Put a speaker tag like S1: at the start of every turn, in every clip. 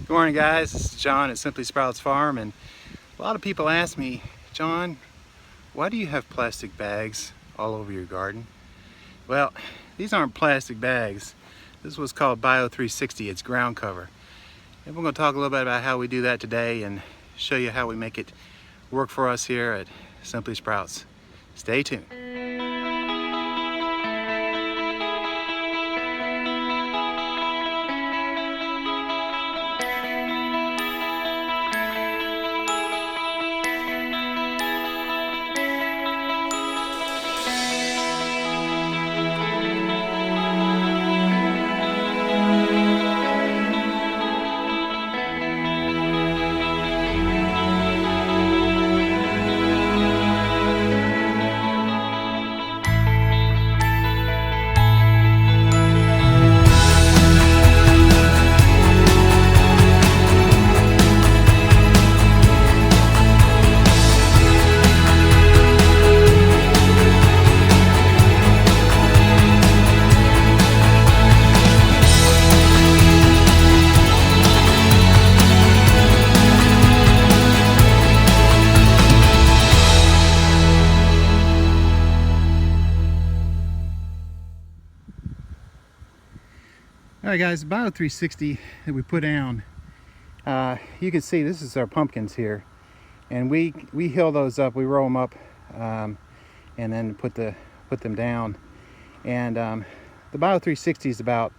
S1: Good morning, guys. This is John at Simply Sprouts Farm, and a lot of people ask me, John, why do you have plastic bags all over your garden? Well, these aren't plastic bags. This is what's called Bio360. It's ground cover. And we're going to talk a little bit about how we do that today and show you how we make it work for us here at Simply Sprouts. Stay tuned. Alright guys, Bio360 that we put down, you can see this is our pumpkins here, and we hill those up, we roll them up, and then put them down. And the Bio360 is about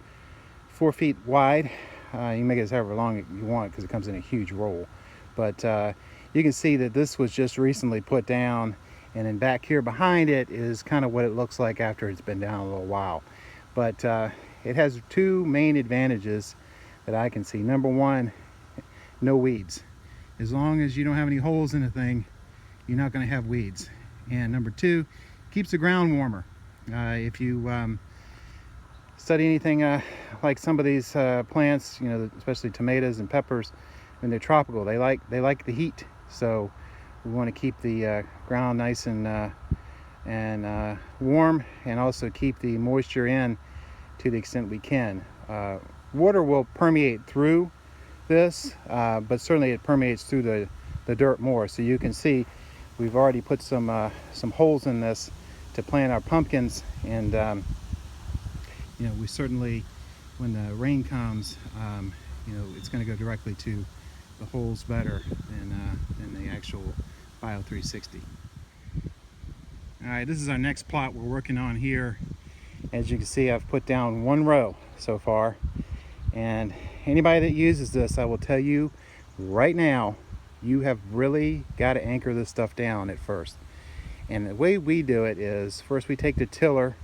S1: 4 feet wide. You can make it however long you want because it comes in a huge roll. But you can see that this was just recently put down, and then back here behind it is kind of what it looks like after it's been down a little while. But it has two main advantages that I can see. Number one, no weeds. As long as you don't have any holes in the thing, you're not going to have weeds. And number two, keeps the ground warmer. If you study anything like some of these plants, you know, especially tomatoes and peppers, when they're tropical, they like the heat. So we want to keep the ground nice and warm, and also keep the moisture in to the extent we can. Water will permeate through this, but certainly it permeates through the dirt more. So you can see we've already put some holes in this to plant our pumpkins, and you know, we certainly, when the rain comes, you know, it's going to go directly to the holes better than the actual Bio360. All right, this is our next plot we're working on here. As you can see, I've put down one row so far, and anybody that uses this, I will tell you right now, you have really got to anchor this stuff down at first. And the way we do it is, first we take the tiller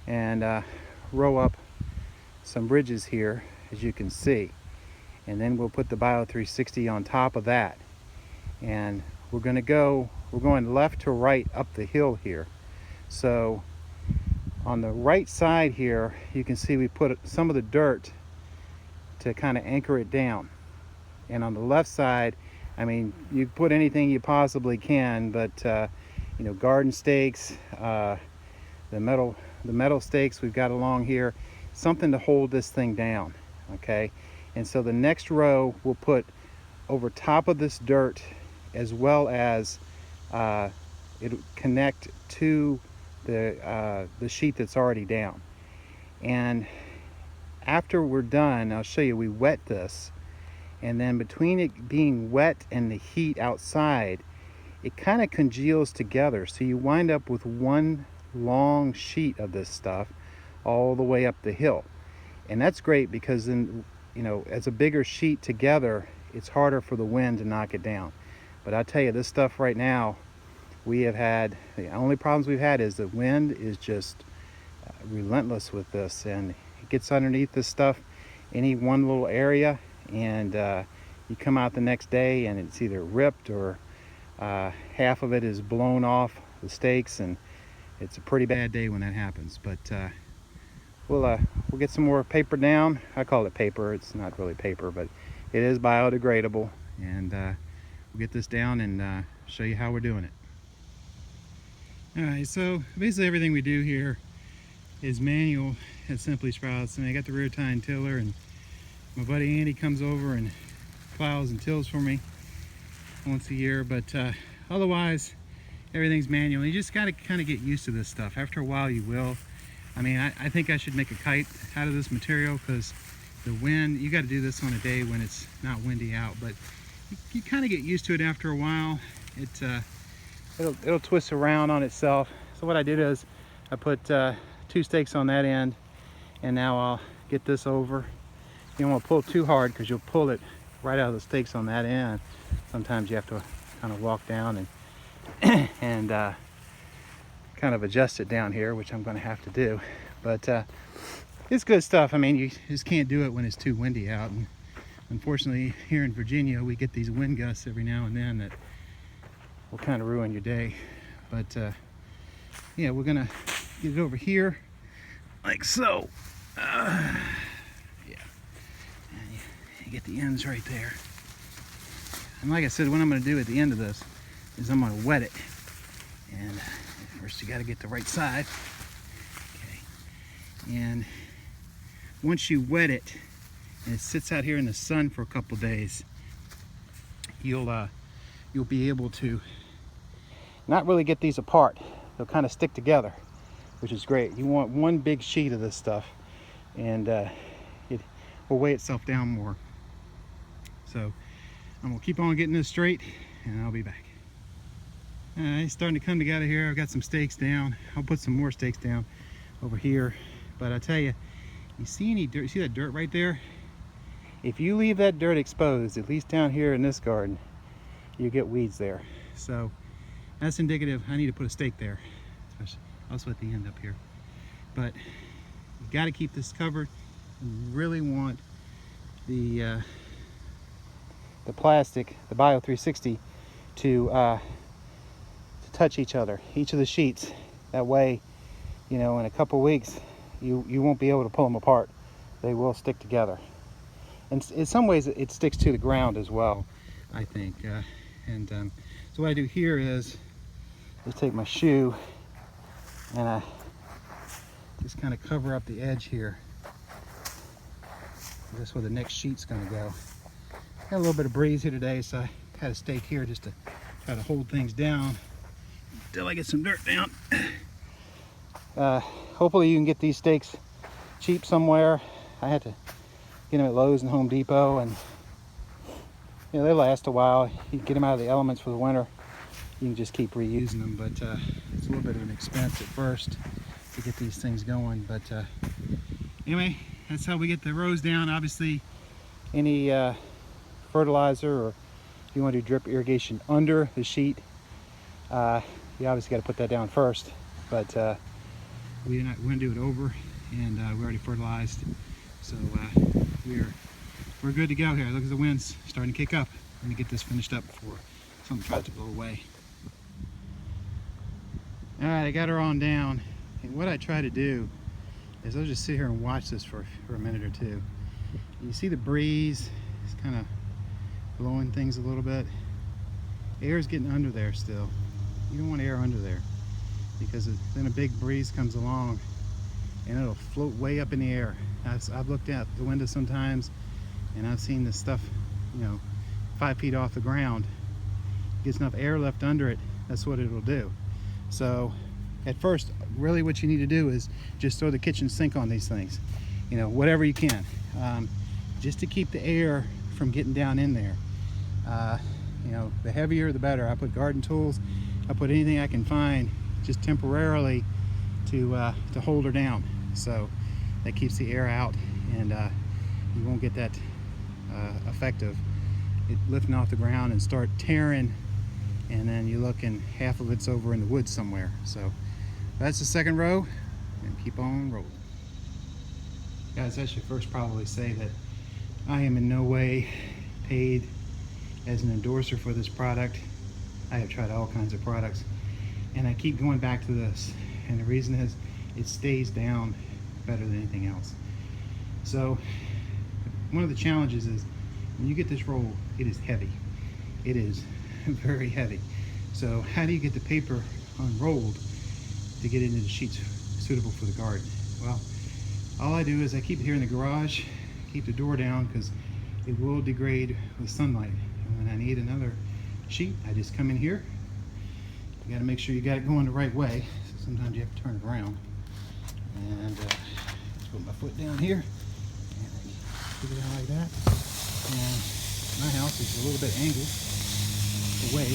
S1: and row up some bridges here, as you can see, and then we'll put the Bio360 on top of that, and we're going left to right up the hill here. So on the right side here, you can see we put some of the dirt to kind of anchor it down. And on the left side, I mean, you put anything you possibly can, but you know, garden stakes, the metal stakes we've got along here, something to hold this thing down, okay? And so the next row we'll put over top of this dirt, as well as it'll connect to the sheet that's already down. And after we're done, I'll show you, we wet this, and then between it being wet and the heat outside, it kind of congeals together, so you wind up with one long sheet of this stuff all the way up the hill. And that's great because then, you know, as a bigger sheet together, it's harder for the wind to knock it down. But I tell you, this stuff right now, we have had, the only problems we've had is the wind is just relentless with this, and it gets underneath this stuff, any one little area, and you come out the next day and it's either ripped or half of it is blown off the stakes, and it's a pretty bad day when that happens. But we'll get some more paper down. I call it paper, it's not really paper, but it is biodegradable, and we'll get this down and show you how we're doing it. Alright, so basically everything we do here is manual at Simply Sprouts. And I got the rear tine tiller, and my buddy Andy comes over and plows and tills for me once a year, but otherwise everything's manual. You just got to kind of get used to this stuff. After a while you will. I mean, I think I should make a kite out of this material, because the wind, you got to do this on a day when it's not windy out, but you kind of get used to it after a while. It'll twist around on itself. So what I did is I put 2 stakes on that end, and now I'll get this over. You don't want to pull too hard, because you'll pull it right out of the stakes on that end. Sometimes you have to kind of walk down and kind of adjust it down here, which I'm going to have to do. But it's good stuff. I mean, you just can't do it when it's too windy out. And unfortunately, here in Virginia, we get these wind gusts every now and then that will kind of ruin your day. But yeah, we're gonna get it over here like so. Yeah, and you get the ends right there. And like I said, what I'm gonna do at the end of this is I'm gonna wet it. And first you gotta get the right side. Okay. And once you wet it and it sits out here in the sun for a couple days, you'll be able to not really get these apart. They'll kind of stick together, which is great. You want one big sheet of this stuff, and it will weigh itself down more. So I'm gonna keep on getting this straight, and I'll be back. It's starting to come together here. I've got some stakes down. I'll put some more stakes down over here. But I tell you, you see any dirt? You see that dirt right there? If you leave that dirt exposed, at least down here in this garden, you get weeds there. So that's indicative. I need to put a stake there, especially also at the end up here. But you got to keep this covered. You really want the plastic, the Bio 360, to touch each other, each of the sheets. That way, you know, in a couple weeks, you won't be able to pull them apart. They will stick together. And in some ways, it sticks to the ground as well, I think. So what I do here is take my shoe and I just kind of cover up the edge here. That's where the next sheet's going to go. Got a little bit of breeze here today, so I had a stake here just to try to hold things down until I get some dirt down. Hopefully you can get these stakes cheap somewhere. I had to get them at Lowe's and Home Depot, and you know, they last a while. You can get them out of the elements for the winter. You can just keep reusing them, but it's a little bit of an expense at first to get these things going. But anyway, that's how we get the rows down. Obviously, any fertilizer, or if you want to do drip irrigation under the sheet, you obviously got to put that down first. But we're going to do it over, and we already fertilized, so we're good to go here. Look at the winds starting to kick up. I'm going to get this finished up before something tries to blow away. All right, I got her on down, and what I try to do is I'll just sit here and watch this for a minute or two. You see the breeze is kind of blowing things a little bit. Air's getting under there still. You don't want air under there, because then a big breeze comes along and it'll float way up in the air. I've looked out the window sometimes and I've seen this stuff, you know, 5 feet off the ground. Gets enough air left under it, that's what it'll do. So at first, really what you need to do is just throw the kitchen sink on these things, you know, whatever you can, just to keep the air from getting down in there. You know, the heavier the better. I put garden tools, I put anything I can find just temporarily to hold her down, so that keeps the air out, and you won't get that effect of it lifting off the ground and start tearing, and then you look and half of it's over in the woods somewhere. So that's the second row, and keep on rolling. Guys, I should first probably say that I am in no way paid as an endorser for this product. I have tried all kinds of products, and I keep going back to this, and the reason is it stays down better than anything else. So one of the challenges is when you get this roll, it is heavy. It is very heavy. So how do you get the paper unrolled to get into the sheets suitable for the garden? Well, all I do is I keep it here in the garage, keep the door down, because it will degrade with sunlight. And when I need another sheet, I just come in here. You got to make sure you got it going the right way. So sometimes you have to turn it around. And just put my foot down here and I stick it out like that. And my house is a little bit angled away,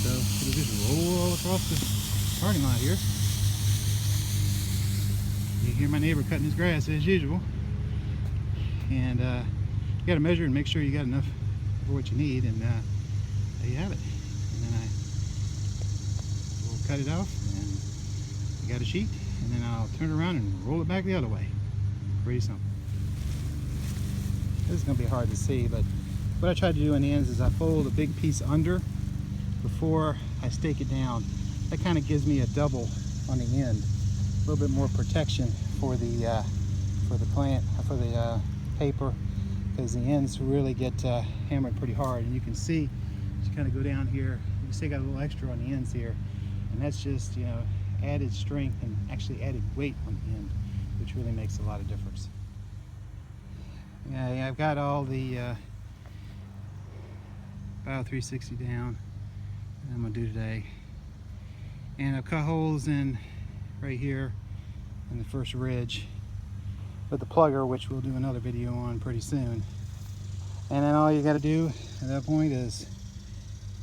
S1: so it'll just roll all across the parking lot here. You hear my neighbor cutting his grass as usual, and you got to measure and make sure you got enough for what you need, and there you have it. And then I will cut it off, and I got a sheet, and then I'll turn it around and roll it back the other way. Pretty simple. This is going to be hard to see, but what I try to do in the ends is I fold a big piece under before I stake it down. That kind of gives me a double on the end, a little bit more protection for the plant, for the paper, because the ends really get hammered pretty hard. And you can see, just kind of go down here, you see I got a little extra on the ends here, and that's just, you know, added strength and actually added weight on the end, which really makes a lot of difference. Yeah, I've got all the Bio 360 down that I'm going to do today. And I've cut holes in right here in the first ridge with the plugger, which we'll do another video on pretty soon. And then all you got to do at that point is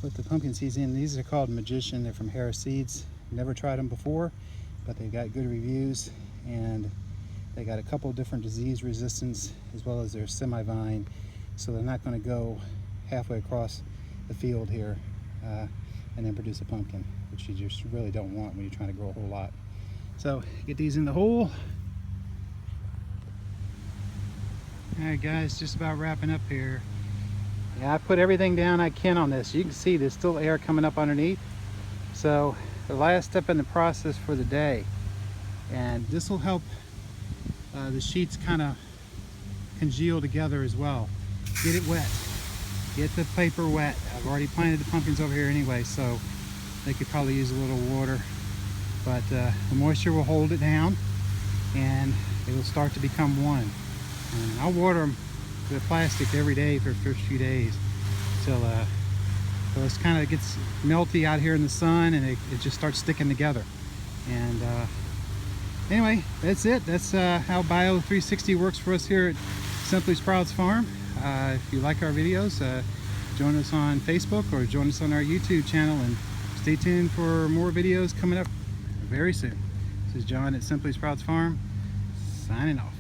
S1: put the pumpkin seeds in. These are called Magician. They're from Harris Seeds. Never tried them before, but they've got good reviews, and they got a couple different disease resistance as well as their semi-vine, so they're not going to go halfway across the field here and then produce a pumpkin, which you just really don't want when you're trying to grow a whole lot. So get these in the hole. Alright guys, just about wrapping up here. Yeah, I put everything down I can on this. You can see there's still air coming up underneath. So the last step in the process for the day, and this will help the sheets kind of congeal together as well. Get it wet. Get the paper wet. I've already planted the pumpkins over here anyway, so they could probably use a little water. But the moisture will hold it down, and it will start to become one. And I'll water them with plastic every day for the first few days till so it's kind of gets melty out here in the sun, and it just starts sticking together. And anyway, that's it. That's how Bio 360 works for us here at Simply Sprouts Farm. If you like our videos, join us on Facebook or join us on our YouTube channel, and stay tuned for more videos coming up very soon. This is John at Simply Sprouts Farm, signing off.